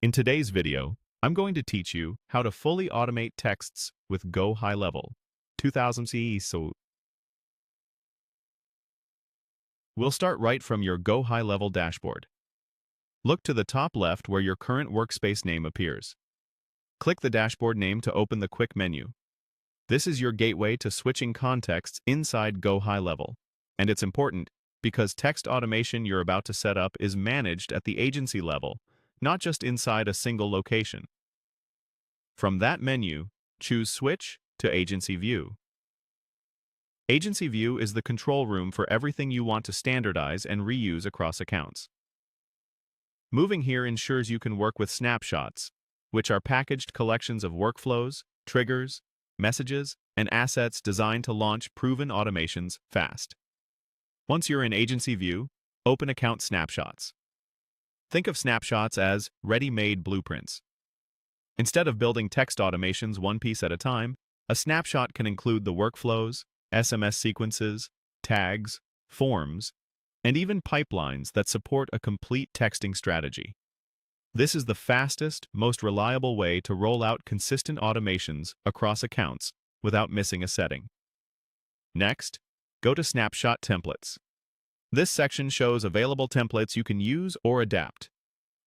In today's video, I'm going to teach you how to fully automate texts with GoHighLevel 2000 CE. So we'll start right from your GoHighLevel dashboard. Look to the top left where your current workspace name appears. Click the dashboard name to open the quick menu. This is your gateway to switching contexts inside GoHighLevel, and it's important because text automation you're about to set up is managed at the agency level, not just inside a single location. From that menu, choose Switch to Agency View. Agency View is the control room for everything you want to standardize and reuse across accounts. Moving here ensures you can work with snapshots, which are packaged collections of workflows, triggers, messages, and assets designed to launch proven automations fast. Once you're in Agency View, open Account Snapshots. Think of snapshots as ready-made blueprints. Instead of building text automations one piece at a time, a snapshot can include the workflows, SMS sequences, tags, forms, and even pipelines that support a complete texting strategy. This is the fastest, most reliable way to roll out consistent automations across accounts without missing a setting. Next, go to Snapshot Templates. This section shows available templates you can use or adapt.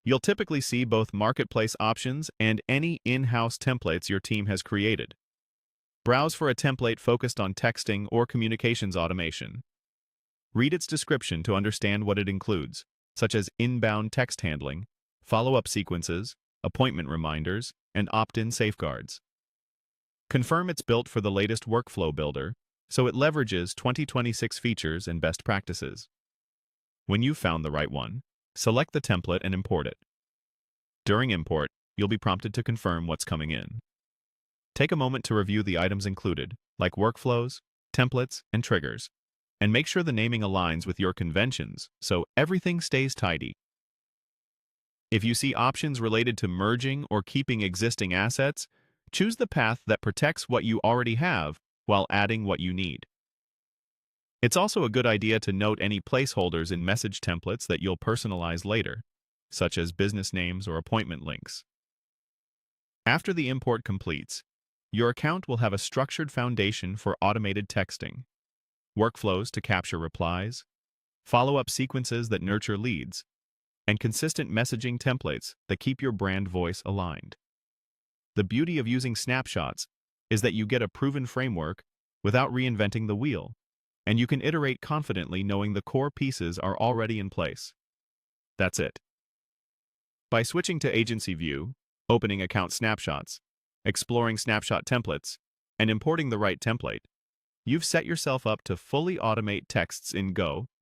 You'll typically see both marketplace options and any in-house templates your team has created. Browse for a template focused on texting or communications automation. Read its description to understand what it includes, such as inbound text handling, follow-up sequences, appointment reminders, and opt-in safeguards. Confirm it's built for the latest workflow builder, so it leverages 2026 features and best practices. When you've found the right one, select the template and import it. During import, you'll be prompted to confirm what's coming in. Take a moment to review the items included, like workflows, templates, and triggers, and make sure the naming aligns with your conventions so everything stays tidy. If you see options related to merging or keeping existing assets, choose the path that protects what you already have while adding what you need. It's also a good idea to note any placeholders in message templates that you'll personalize later, such as business names or appointment links. After the import completes, your account will have a structured foundation for automated texting, workflows to capture replies, follow-up sequences that nurture leads, and consistent messaging templates that keep your brand voice aligned. The beauty of using snapshots is that you get a proven framework without reinventing the wheel, and you can iterate confidently knowing the core pieces are already in place. That's it. By switching to Agency View, opening Account Snapshots, exploring snapshot templates, and importing the right template, you've set yourself up to fully automate texts in Go